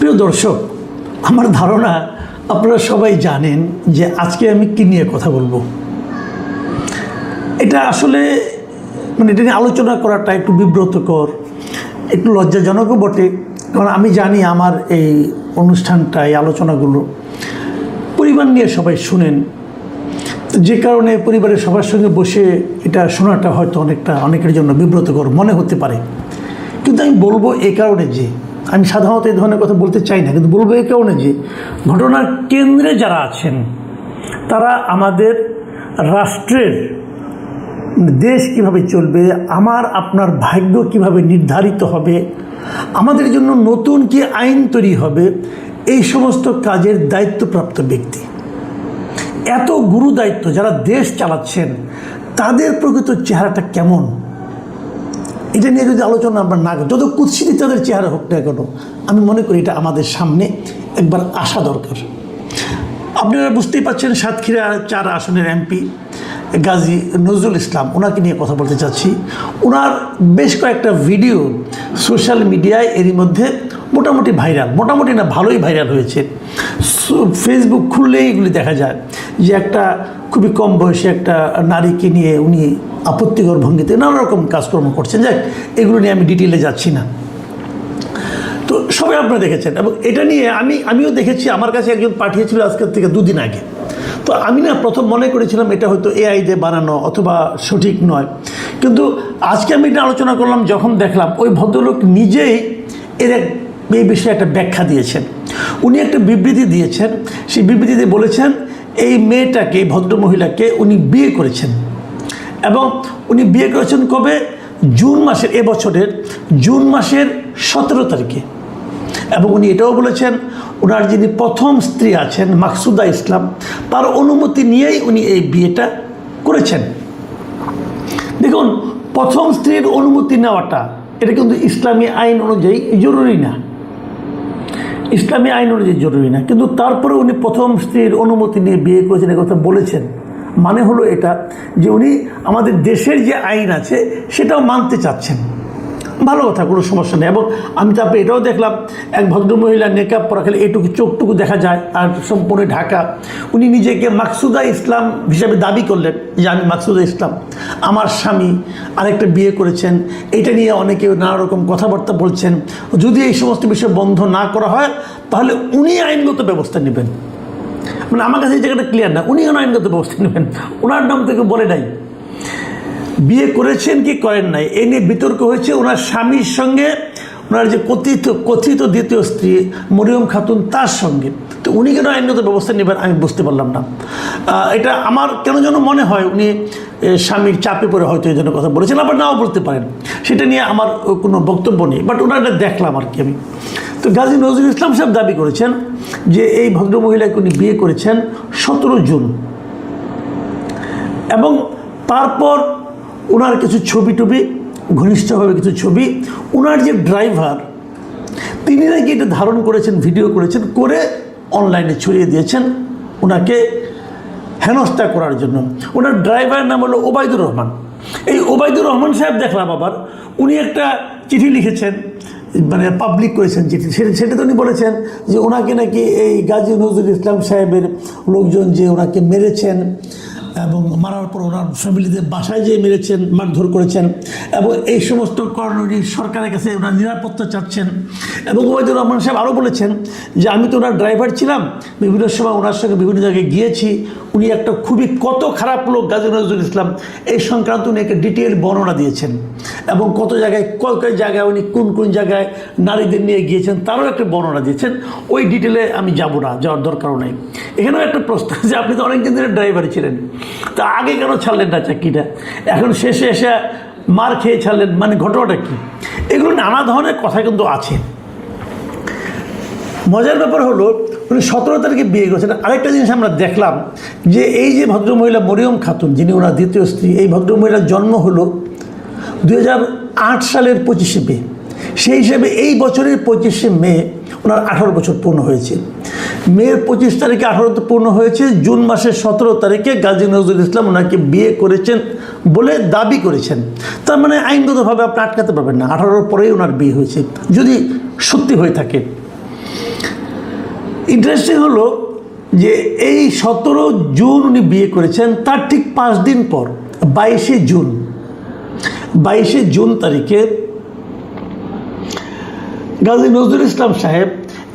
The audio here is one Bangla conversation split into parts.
প্রিয় দর্শক, আমার ধারণা আপনারা সবাই জানেন যে আজকে আমি কী নিয়ে কথা বলবো। এটা আসলে এটা নিয়ে আলোচনা করাটা একটু বিব্রতকর, একটু লজ্জাজনকও বটে। কারণ আমি জানি আমার এই অনুষ্ঠানটা, এই আলোচনাগুলো পরিবার নিয়ে সবাই শুনেন, যে কারণে পরিবারের সবার সঙ্গে বসে এটা শোনাটা হয়তো অনেকের জন্য বিব্রতকর মনে হতে পারে। কিন্তু আমি বলবো এই কারণে যে আমি সাধারণত এই ধরনের কথা বলতে চাই না, কিন্তু বলবো এই কারণে যে ঘটনার কেন্দ্রে যারা আছেন তারা আমাদের রাষ্ট্রের, দেশ কিভাবে চলবে, আমার আপনার ভাগ্য কিভাবে নির্ধারিত হবে, আমাদের জন্য নতুন কি আইন তৈরি হবে, এই সমস্ত কাজের দায়িত্বপ্রাপ্ত ব্যক্তি। এত গুরু দায়িত্ব যারা দেশ চালাচ্ছেন, তাদের প্রকৃত চেহারাটা কেমন, এটা নিয়ে যদি আলোচনা আমরা না করি, যত কুৎসিত তাদের চেহারা হোক না কেন, আমি মনে করি এটা আমাদের সামনে একবার আসা দরকার। আপনারা বুঝতেই পারছেন, সাতক্ষীরা 4 আসনের এমপি গাজী নজরুল ইসলাম, ওনাকে নিয়ে কথা বলতে চাচ্ছি। ওনার বেশ কয়েকটা ভিডিও সোশ্যাল মিডিয়ায় এরই মধ্যে মোটামুটি ভাইরাল, মোটামুটি না ভালোই ভাইরাল হয়েছে। ফেসবুক খুললেই এগুলি দেখা যায় যে একটা খুবই কম বয়সী একটা নারীকে নিয়ে উনি আপত্তিকর ভঙ্গিতে নানা রকম কাজকর্ম করছেন। যাক, এগুলো নিয়ে আমি ডিটেলে যাচ্ছি না। তো সবাই আপনারা দেখেছেন, এবং এটা নিয়ে আমিও দেখেছি। আমার কাছে একজন পাঠিয়েছিল আজকের থেকে 2 দিন আগে। তো আমি প্রথম মনে করেছিলাম এটা হয়তো এআই দিয়ে বানানো অথবা সঠিক নয়, কিন্তু আজকে আমি এটা আলোচনা করলাম যখন দেখলাম ওই ভদ্রলোক নিজেই এই বিষয়ে একটা ব্যাখ্যা দিয়েছেন। উনি একটা বিবৃতি দিয়েছেন, সেই বিবৃতিতে বলেছেন এই মেয়েটাকে, এই ভদ্রমহিলাকে উনি বিয়ে করেছেন, এবং উনি বিয়ে করেছেন কবে? জুন মাসের, এবছরের জুন মাসের 17 তারিখে। এবং উনি এটাও বলেছেন ওনার যিনি প্রথম স্ত্রী আছেন মাকসুদা ইসলাম, তার অনুমতি নিয়েই উনি এই বিয়েটা করেছেন। দেখুন, প্রথম স্ত্রীর অনুমতি নেওয়াটা এটা কিন্তু ইসলামী আইন অনুযায়ী জরুরি না, ইসলামী আইন অনুযায়ী জরুরি না, কিন্তু তারপরে উনি প্রথম স্ত্রীর অনুমতি নিয়ে বিয়ে করেছেন, এ কথা বলেছেন। মানে হলো এটা যে উনি আমাদের দেশের যে আইন আছে সেটাও মানতে চাচ্ছেন। ভালো কথা, কোনো সমস্যা নেই। এবং আমি তারপরে এটাও দেখলাম এক ভদ্রমহিলা নেকআপ পরা, খালি এটুকু চোখটুকু দেখা যায় আর সম্পূর্ণ ঢাকা। উনি নিজেকে মাকসুদা ইসলাম হিসাবে দাবি করলেন যে আমি মাকসুদা ইসলাম, আমার স্বামী আরেকটা বিয়ে করেছেন। এটা নিয়ে অনেকে নানা রকম কথাবার্তা বলছেন। যদি এই সমস্ত বিষয় বন্ধ না করা হয় তাহলে উনি আইনগত ব্যবস্থা নেবেন। আমার কাছে এই জায়গাটা ক্লিয়ার না, উনি কেন আইনগত ব্যবস্থা নেবেন? ওনার নাম থেকে বলে নাই, বিয়ে করেছেন কি করেন নাই এ নিয়ে বিতর্ক হয়েছে ওনার স্বামীর সঙ্গে, ওনার যে কথিত দ্বিতীয় স্ত্রী মরিয়ম খাতুন, তার সঙ্গে। তো উনি কেন আইনগত ব্যবস্থা নেবেন আমি বুঝতে পারলাম না। এটা আমার কেন যেন মনে হয় উনি স্বামীর চাপে পড়ে হয়তো এই জন্য কথা বলেছেন, আবার নাও বলতে পারেন, সেটা নিয়ে আমার কোনো বক্তব্য নেই। বাট ওনার এটা দেখলাম আর কি আমি। তো গাজী নজরুল ইসলাম সাহেব দাবি করেছেন যে এই ভদ্রমহিলাকে উনি বিয়ে করেছেন 17 জুন, এবং তারপর ওনার কিছু ছবি ঘনিষ্ঠভাবে কিছু ছবি, ওনার যে ড্রাইভার তিনি নাকি এটা ধারণ করেছেন, ভিডিও করেছেন, করে অনলাইনে ছড়িয়ে দিয়েছেন ওনাকে হেনস্থা করার জন্য। ওনার ড্রাইভারের নাম হলো ওবায়দুর রহমান। এই ওবায়দুর রহমান সাহেব দেখলাম আবার উনি একটা চিঠি লিখেছেন, পাবলিক করেছেন চিঠি। সেটাতে উনি বলেছেন যে ওনাকে নাকি এই গাজী নজরুল ইসলাম সাহেবের লোকজন যে ওনাকে মেরেছেন, এবং মারার পর ওনার ফ্যামিলিদের বাসায় যেয়ে মেরেছেন, মারধর করেছেন, এবং এই সমস্ত কারণে উনি সরকারের কাছে ওনার নিরাপত্তা চাচ্ছেন। এবং ওবায়দুর রহমান সাহেব আরও বলেছেন যে আমি তো ওনার ড্রাইভার ছিলাম, বিভিন্ন সময় ওনার সঙ্গে বিভিন্ন জায়গায় গিয়েছি, উনি একটা খুবই কত খারাপ লোক গাজী নজরুল ইসলাম, এই সংক্রান্ত উনি একটা ডিটেল বর্ণনা দিয়েছেন। এবং কত জায়গায় কয় জায়গায় উনি কোন জায়গায় নারীদের নিয়ে গিয়েছেন তারও একটা বর্ণনা দিয়েছেন। ওই ডিটেলে আমি যাব না, যাওয়ার দরকারও নেই। এখানেও একটা প্রশ্ন যে আপনি তো অনেকদিন ধরে ড্রাইভার ছিলেন, তা আগে কেন ছাড়লেন না চাকরিটা, এখন শেষে এসে মার খেয়ে ছাড়লেন, ঘটনাটা কি? এগুলো নানা ধরনের কথা কিন্তু আছে। মজার ব্যাপার হলো উনি 17 তারিখে বিয়ে করেছেন। আরেকটা জিনিস আমরা দেখলাম যে এই যে ভদ্রমহিলা মরিয়ম খাতুন, যিনি ওনার দ্বিতীয় স্ত্রী, এই ভদ্রমহিলার জন্ম হলো 2008 সালের 25শে মে। সেই হিসেবে এই বছরের 25শে মে ওনার 18 বছর পূর্ণ হয়েছে। মের 25 তারিখে 18 পূর্ণ হয়েছে, জুন মাসের 17 তারিখে গাজী নজরুল ইসলাম ওনাকে বিয়ে করেছেন বলে দাবি করেছেন। তার মানে আইনগতভাবে আপনি আটকাতে পারবেন না, 18 পরেই ওনার বিয়ে হয়েছে যদি সত্যি হয়ে থাকে। ইন্টারেস্টিং হলো যে এই 17 জুন উনি বিয়ে করেছেন, তার ঠিক 5 দিন পর 22শে জুন তারিখে গাজী নজরুল ইসলাম সাহেব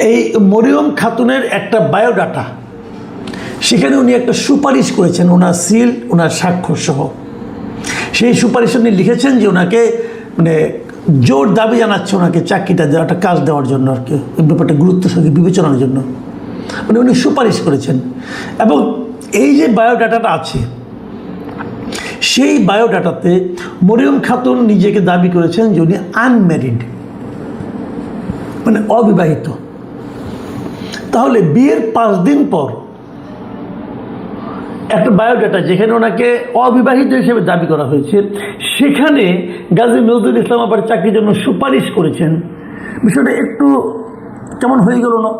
এই মরিয়ম খাতুনের একটা বায়োডাটা, সেখানে উনি একটা সুপারিশ করেছেন, ওনার সিল, ওনার স্বাক্ষর সহ। সেই সুপারিশ উনি লিখেছেন যে ওনাকে মানে জোর দাবি জানাচ্ছে ওনাকে চাকরিটা দেওয়া, একটা কাজ দেওয়ার জন্য আর কি, এই ব্যাপারটা গুরুত্বের সঙ্গে বিবেচনার জন্য মানে উনি সুপারিশ করেছেন। এবং এই যে বায়োডাটাটা আছে, সেই বায়োডাটাতে মরিয়ম খাতুন নিজেকে দাবি করেছেন যে উনি আনম্যারিড, মানে অবিবাহিত। তাহলে বিয়ের 5 দিন পর একটা বায়োডাটা যেখানে ওনাকে অবিবাহিত হিসেবে দাবি করা হয়েছে, সেখানে গাজী নজরুল ইসলাম আবার চাকরির জন্য সুপারিশ করেছেন। বিষয়টা একটু কেমন হয়ে গেল না?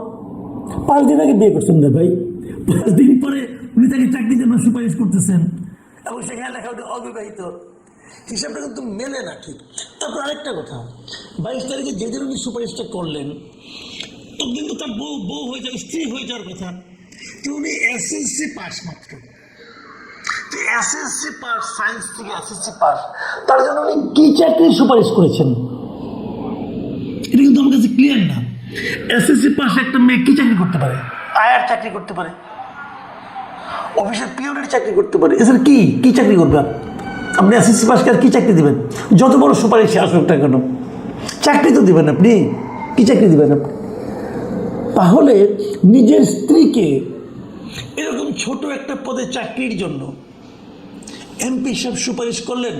5 দিন আগে বিয়ে করছেন না ভাই, 5 দিন পরে উনি তাকে চাকরির জন্য সুপারিশ করতেছেন এবং সেখানে লেখা ওটা অবিবাহিত। হিসাবটা কিন্তু মেলে না ঠিক। তারপর আরেকটা কথা, 22 তারিখে যেদিন উনি সুপারিশটা করলেন তখন কিন্তু তার বউ হয়ে যাবে, স্ত্রী হয়ে যাওয়ার কথা। তো উনি এসএসসি পাস মাত্র, এসএসসি পাস, সায়েন্স থেকে এসএসসি পাস, তার জন্য উনি কি চাকরির সুপারিশ করেছেন এটা কিন্তু আমার কাছে ক্লিয়ার না। এসএসসি পাস একটা মেয়ে কি চাকরি করতে পারে? আয়ার চাকরি করতে পারে, অফিসের পিওনের চাকরি করতে পারে, এছাড়া কি চাকরি করবে? আপনি এসএসসি পাসকে আর কি চাকরি দেবেন? যত বড় সুপারিশে আসুক না কেন, চাকরি তো দেবেন আপনি, কি চাকরি দেবেন আপনি? তাহলে নিজের স্ত্রীকে এরকম ছোট একটা পদে চাকরির জন্য এমপি সাহেব সুপারিশ করলেন,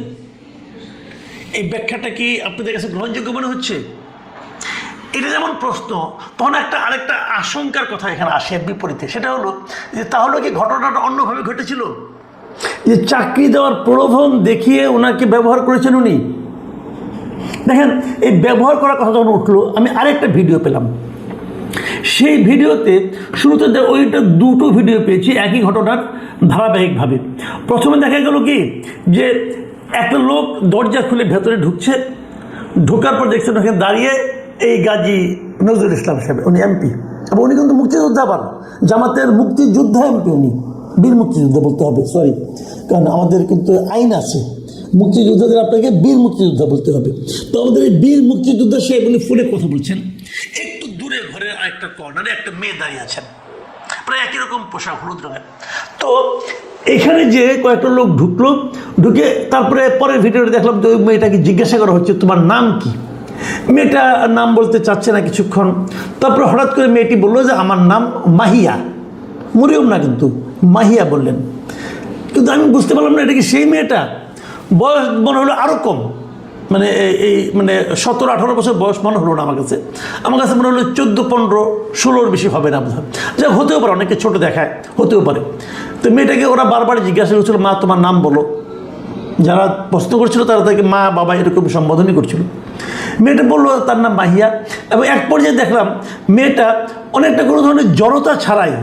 এই ব্যাখ্যাটা কি আপনাদের কাছে গ্রহণযোগ্য মনে হচ্ছে? এটা যেমন প্রশ্ন, তখন আরেকটা আশঙ্কার কথা এখানে আসে বিপরীতে। সেটা হলো যে তাহলে কি ঘটনাটা অন্যভাবে ঘটেছিল, যে চাকরি দেওয়ার প্রলোভন দেখিয়ে ওনাকে ব্যবহার করেছেন উনি? দেখেন, এই ব্যবহার করার কথা যখন উঠলো, আমি আরেকটা ভিডিও পেলাম। সেই ভিডিওতে শুরুতে ওইটা 2টো ভিডিও পেয়েছি একই ঘটনার ধারাবাহিকভাবে। প্রথমে দেখা গেল কি যে একটা লোক দরজা খুলে ভেতরে ঢুকছে, ঢোকার পর দেখছেন ওখানে দাঁড়িয়ে এই গাজী নজরুল ইসলাম সাহেব, উনি এমপি, এবং উনি কিন্তু মুক্তিযোদ্ধা, আবার জামাতের মুক্তিযোদ্ধা এমপি, উনি বীর মুক্তিযোদ্ধা বলতে হবে, সরি, কারণ আমাদের কিন্তু আইন আছে মুক্তিযোদ্ধাদের আপনাকে বীর মুক্তিযোদ্ধা বলতে হবে। তো আমাদের এই বীর মুক্তিযোদ্ধা সাহেব উনি ফোনে কথা বলছেন, একটু দূরে ঘরের আরেকটা কর্নারে একটা মেয়ে দাঁড়িয়ে আছেন, প্রায় একই রকম পোশাক, হলুদ রঙের। তো এখানে যে কয়েকটা লোক ঢুকলো, ঢুকে তারপরে পরের ভিডিওতে দেখলাম যে ওই মেয়েটাকে জিজ্ঞাসা করা হচ্ছে তোমার নাম কি? মেয়েটা নাম বলতে চাচ্ছে না কিছুক্ষণ, তারপরে হঠাৎ করে মেয়েটি বললো যে আমার নাম মাহিয়া, মরিয়ম না কিন্তু মাহিয়া বললেন। কিন্তু আমি বুঝতে পারলাম না এটা কি সেই মেয়েটা। বয়স মনে হলো আরও কম, মানে এই 17-18 বছর বয়স মনে হলো না আমার কাছে মনে হলো 14-15-16 বেশি হবে না বোধহয়, যা হতেও পারে, অনেকে ছোট দেখায়, হতেও পারে। তো মেয়েটাকে ওরা বারবার জিজ্ঞাসা করছিল মা তোমার নাম বলো, যারা প্রশ্ন করছিল তারা তাকে মা বাবা এরকম সম্বোধনই করছিল। মেয়েটা বললো তার নাম মাহিয়া, এবং এক পর্যায়ে দেখলাম মেয়েটা অনেকটা কোনো ধরনের জড়তা ছাড়াই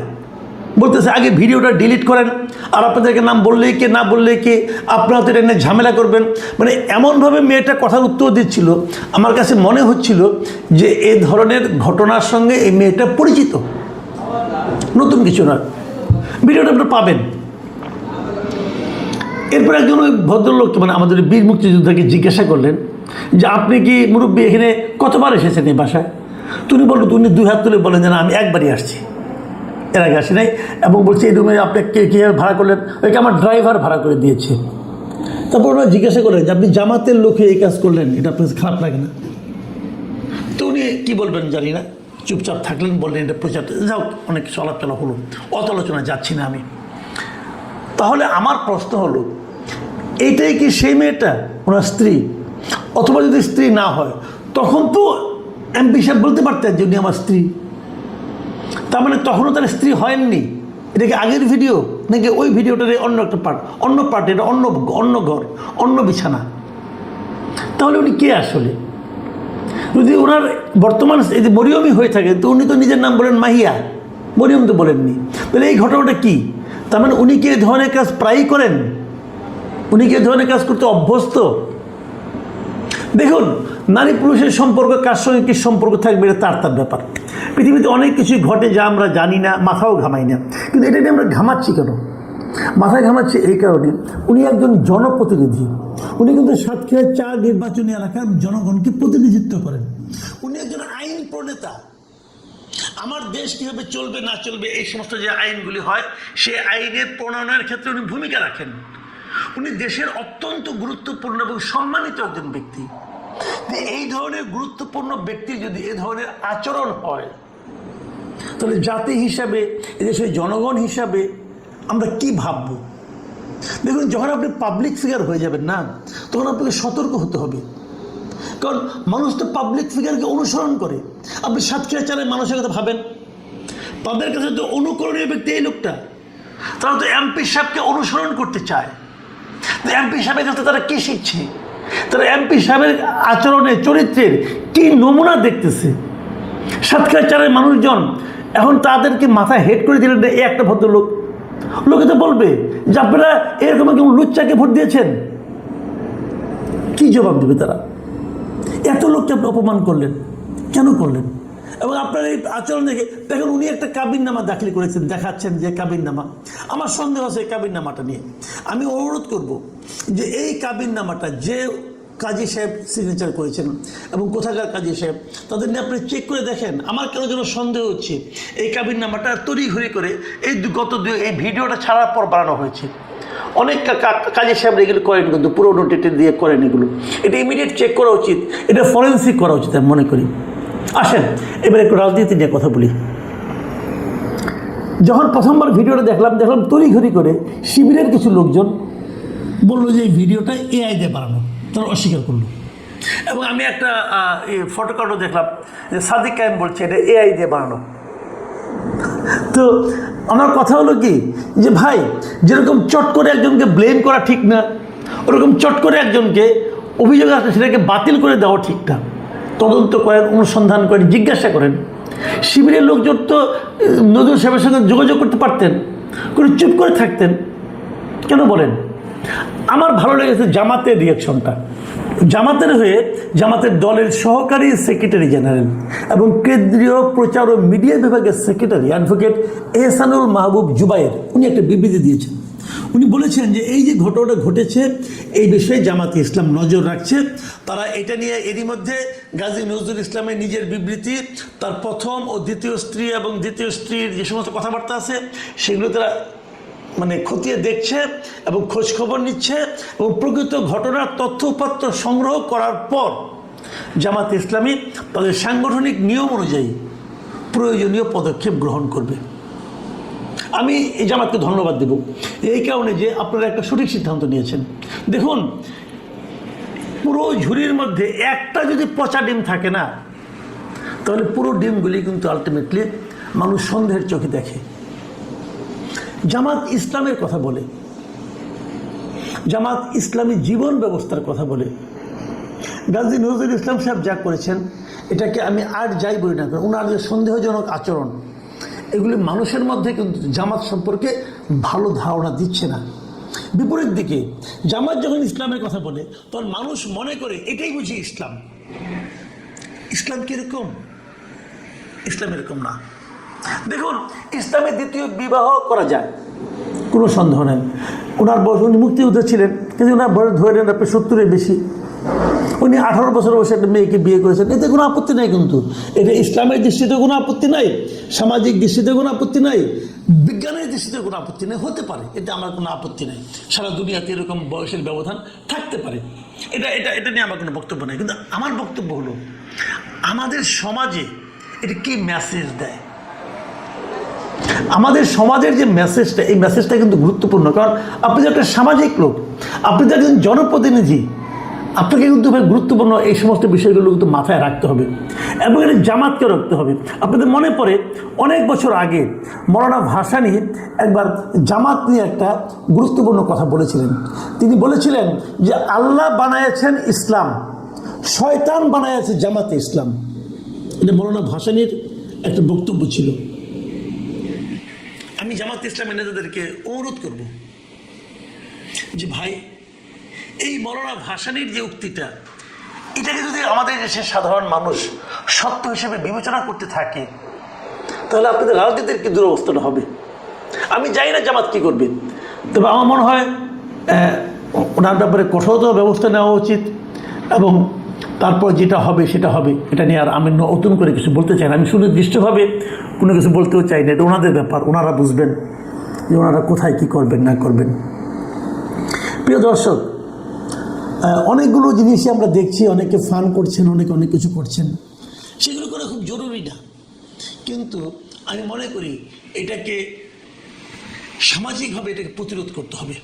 বলতেছে আগে ভিডিওটা ডিলিট করেন, আর আপনাদেরকে নাম বললেই কে না বললেই কে, আপনারা তো এটা নিয়ে ঝামেলা করবেন, মানে এমনভাবে মেয়েটা কথার উত্তর দিচ্ছিল, আমার কাছে মনে হচ্ছিল যে এই ধরনের ঘটনার সঙ্গে এই মেয়েটা পরিচিত, নতুন কিছু নয়। ভিডিওটা আপনারা পাবেন। এরপর একজন ওই ভদ্রলোককে, মানে আমাদের বীর মুক্তিযোদ্ধাকে জিজ্ঞাসা করলেন যে আপনি কি মুরব্বী এখানে কতবার এসেছেন এই বাসায়? তুমি বললো, উনি 2 হাত তুলে বলেন যে না আমি একবারই আসছি, এর আগে আসি নাই, এবং বলছে এই রুমে আপনি কীভাবে ভাড়া করলেন? ওইকে আমার ড্রাইভার ভাড়া করে দিয়েছে। তারপর ওরা জিজ্ঞাসা করলেন যে আপনি জামাতের লোকে এই কাজ করলেন, এটা আপনার খারাপ লাগে না? তো উনি কী বলবেন জানি না, চুপচাপ থাকলেন, বললেন এটা প্রচার, যাও অনেক কিছু আলাপচলা হলো, অত আলোচনা যাচ্ছি না আমি। তাহলে আমার প্রশ্ন হলো, এইটাই কি সেই মেয়েটা, ওনার স্ত্রী? অথবা যদি স্ত্রী না হয় তখন তো এমপি সাহেব বলতে পারতেন যে উনি আমার স্ত্রী, তার মানে তখনও তার স্ত্রী হয়নি। এটা কি আগের ভিডিও নাকি ওই ভিডিওটার অন্য একটা পার্ট, এটা অন্য ঘর, অন্য বিছানা? তাহলে উনি কে আসলে? যদি ওনার বর্তমান এই যে মরিয়মই হয়ে থাকে, তো উনি তো নিজের নাম বলেন মাহিয়া, মরিয়ম তো বলেননি, তাহলে এই ঘটনাটা কি? তার মানে উনি কি এই ধরনের কাজ প্রায়ই করেন? উনি কি এই ধরনের কাজ করতে অভ্যস্ত? দেখুন, নারী পুরুষের সম্পর্ক কার সঙ্গে কী সম্পর্ক থাকবে এটা তার ব্যাপার। পৃথিবীতে অনেক কিছুই ঘটে যা আমরা জানি না, মাথাও ঘামাই না, কিন্তু এটা নিয়ে আমরা ঘামাচ্ছি কেন? মাথায় ঘামাচ্ছি এই কারণে, উনি একজন জনপ্রতিনিধি। উনি কিন্তু সাতক্ষীরা 4 নির্বাচনী এলাকার জনগণকে প্রতিনিধিত্ব করেন। উনি একজন আইন প্রণেতা। আমার দেশ কীভাবে চলবে না চলবে এই সমস্ত যে আইনগুলি হয়, সে আইনের প্রণয়নের ক্ষেত্রে উনি ভূমিকা রাখেন। উনি দেশের অত্যন্ত গুরুত্বপূর্ণ এবং সম্মানিত একজন ব্যক্তি। এই ধরনের গুরুত্বপূর্ণ ব্যক্তির যদি এ ধরনের আচরণ হয়, তাহলে জাতি হিসাবে, এদেশের জনগণ হিসাবে আমরা কি ভাবব? দেখুন, যখন আপনি পাবলিক ফিগার হয়ে যাবেন না, তখন আপনাকে সতর্ক হতে হবে। কারণ মানুষ তো পাবলিক ফিগারকে অনুসরণ করে। আপনি সাতক্ষীরা 4 মানুষের কথা ভাবেন, তাদের কাছে তো অনুকরণীয় ব্যক্তি এই লোকটা। তারা তো এমপি সাহেবকে অনুসরণ করতে চায়। এমপি সাহেবের কাছে তারা কী শিখছে? তারা এমপি সাহেবের আচরণে, চরিত্রের কি নমুনা দেখতেছে। সাতক্ষীরা 4 মানুষজন এখন তাদেরকে মাথায় হেড করে দিলেন না এই একটা ভদ্রলোক। লোকে তো বলবে যে আপনারা এরকম কেমন লুচ্চাকে ভোট দিয়েছেন। কি জবাব দেবে তারা? এত লোককে আপনি অপমান করলেন, কেন করলেন? এবং আপনার এই আচরণ দেখেন, উনি একটা কাবিননামা দাখিল করেছেন, দেখাচ্ছেন যে কাবিননামা। আমার সন্দেহ আছে এই কাবিননামাটা নিয়ে। আমি অনুরোধ করব যে এই কাবিননামাটা যে কাজী সাহেব সিগনেচার করেছেন এবং কোথাকার কাজী সাহেব, তাদের নিয়ে আপনি চেক করে দেখেন। আমার কেন যেন সন্দেহ হচ্ছে এই কাবিননামাটা তড়িঘড়ি করে এই এই ভিডিওটা ছাড়ার পর বানানো হয়েছে। অনেক কাজী সাহেব এগুলো করেন, কিন্তু পুরোনো ডেটে দিয়ে করেন এগুলো। এটা ইমিডিয়েট চেক করা উচিত, এটা ফরেন্সিক করা উচিত আমি মনে করি। আসেন এবার একটু রাজনীতি নিয়ে কথা বলি। যখন প্রথমবার ভিডিওটা দেখলাম তড়িঘড়ি করে শিবিরের কিছু লোকজন বললো যে এই ভিডিওটা এআই দিয়ে বানানো, তারা অস্বীকার করলো। এবং আমি একটা ফটোকার্ডও দেখলাম যে সাদিক কায়েম বলছে এটা এআই দিয়ে বানানো। তো আমার কথা হলো কি, যে ভাই, যেরকম চট করে একজনকে ব্লেম করা ঠিক না, ওরকম চট করে একজনকে অভিযোগ আসলে সেটাকে বাতিল করে দেওয়া ঠিক না। তদন্ত করেন, অনুসন্ধান করেন, জিজ্ঞাসা করেন। শিবিরের লোকজন তো নজরুল সাহেবের সঙ্গে যোগাযোগ করতে পারতেন, করে চুপ করে থাকতেন কেন বলেন? আমার ভালো লেগেছে জামাতের রিয়াকশনটা। জামাতের হয়ে জামাতের দলের সহকারী সেক্রেটারি জেনারেল এবং কেন্দ্রীয় প্রচার ও মিডিয়া বিভাগের সেক্রেটারি অ্যাডভোকেট এহসানুল মাহবুব জুবায়ের, উনি একটা বিবৃতি দিয়েছেন। উনি বলেছেন যে এই যে ঘটনাটা ঘটেছে, এই বিষয়ে জামাতে ইসলাম নজর রাখছে। তারা এটা নিয়ে এরই মধ্যে গাজী নজরুল ইসলামের নিজের বিবৃতি, তার প্রথম ও দ্বিতীয় স্ত্রী এবং দ্বিতীয় স্ত্রীর যে সমস্ত কথাবার্তা আছে সেগুলো তারা খতিয়ে দেখছে এবং খোঁজখবর নিচ্ছে এবং প্রকৃত ঘটনার তথ্য উপাত্ত সংগ্রহ করার পর জামাত ইসলামী তাদের সাংগঠনিক নিয়ম অনুযায়ী প্রয়োজনীয় পদক্ষেপ গ্রহণ করবে। আমি এই জামাতকে ধন্যবাদ দেব এই কারণে যে আপনারা একটা সঠিক সিদ্ধান্ত নিয়েছেন। দেখুন, পুরো ঝুড়ির মধ্যে একটা যদি পচা ডিম থাকে না, তাহলে পুরো ডিমগুলি কিন্তু আলটিমেটলি মানুষ সন্দেহের চোখে দেখে। জামাত ইসলামের কথা বলে, জামাত ইসলামী জীবন ব্যবস্থার কথা বলে। গাজী নজরুল ইসলাম সাহেব যা করেছেন, এটাকে আমি আর যাই বলি না, ওনার যে সন্দেহজনক আচরণ, এগুলি মানুষের মধ্যে কিন্তু জামাত সম্পর্কে ভালো ধারণা দিচ্ছে না। বিপরীত দিকে জামাত যখন ইসলামের কথা বলে, তখন মানুষ মনে করে এটাই বুঝি ইসলাম। ইসলাম কীরকম? ইসলাম এরকম না। দেখুন, ইসলামে দ্বিতীয় বিবাহ করা যায়, কোনো সন্দেহ নেই। ওনার বয়স, উনি মুক্তিযোদ্ধা ছিলেন, কিন্তু ওনার বয়স ধরে নেন আপনি 70-এর বেশি। উনি 18 বছর বয়সে একটা মেয়েকে বিয়ে করেছেন, এতে কোনো আপত্তি নাই। কিন্তু এটা ইসলামের দৃষ্টিতে কোনো আপত্তি নাই, সামাজিক দৃষ্টিতে কোনো আপত্তি নাই, বিজ্ঞানের দৃষ্টিতে কোনো আপত্তি নেই। হতে পারে, এটা আমার কোনো আপত্তি নেই। সারা দুনিয়াতে এরকম বয়সের ব্যবধান থাকতে পারে, এটা নিয়ে আমার কোনো বক্তব্য নেই। কিন্তু আমার বক্তব্য হলো, আমাদের সমাজে এটা কি মেসেজ দেয়? আমাদের সমাজের যে মেসেজটা, এই মেসেজটা কিন্তু গুরুত্বপূর্ণ। কারণ আপনি যে একটা সামাজিক লোক, আপনি যে একজন জনপ্রতিনিধি, আপনাকে কিন্তু গুরুত্বপূর্ণ এই সমস্ত বিষয়গুলো কিন্তু মাথায় রাখতে হবে এবং এটা জামাতকে রাখতে হবে। আপনাদের মনে পড়ে অনেক বছর আগে মৌলানা ভাসানী একবার জামাত নিয়ে একটা গুরুত্বপূর্ণ কথা বলেছিলেন। তিনি বলেছিলেন যে আল্লাহ বানাইছেন ইসলাম, শয়তান বানাইছে জামাতে ইসলাম। এটা মৌলানা ভাসানীর একটা বক্তব্য ছিল। আমি জামাত ইসলামের নেতাদেরকে অনুরোধ করব যে ভাই, এই মৌলানা ভাসানীর যে উক্তিটা, এটাকে যদি আমাদের দেশের সাধারণ মানুষ সত্য হিসেবে বিবেচনা করতে থাকে, তাহলে আপনাদের রাজনীতির কি দুরবস্থাটা হবে। আমি জানি না জামাত কী করবে, তবে আমার মনে হয় ওনার ব্যাপারে কঠোরতর ব্যবস্থা নেওয়া উচিত, এবং তারপর যেটা হবে সেটা হবে। এটা নিয়ে আর আমি নতুন করে কিছু বলতে চাই না। আমি সুনির্দিষ্টভাবে কোনো কিছু বলতেও চাই না, এটা ওনাদের ব্যাপার, ওনারা বুঝবেন যে ওনারা কোথায় কী করবেন না করবেন। প্রিয় দর্শক, অনেকগুলো জিনিসই আমরা দেখছি, অনেকে ফান করছেন, অনেকে অনেক কিছু করছেন, সেগুলো করা খুব জরুরি না, কিন্তু আমি মনে করি এটাকে সামাজিকভাবে এটাকে প্রতিরোধ করতে হবে।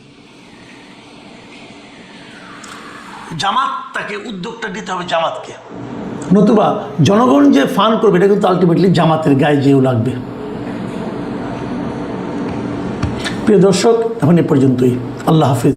জামাত, তাকে উদ্যোগটা দিতে হবে জামাতকে, নতুবা জনগণ যে ফান করবে এটা কিন্তু আলটিমেটলি জামাতের গায়ে যেও লাগবে। প্রিয় দর্শক, এখন এ পর্যন্তই। আল্লাহ হাফিজ।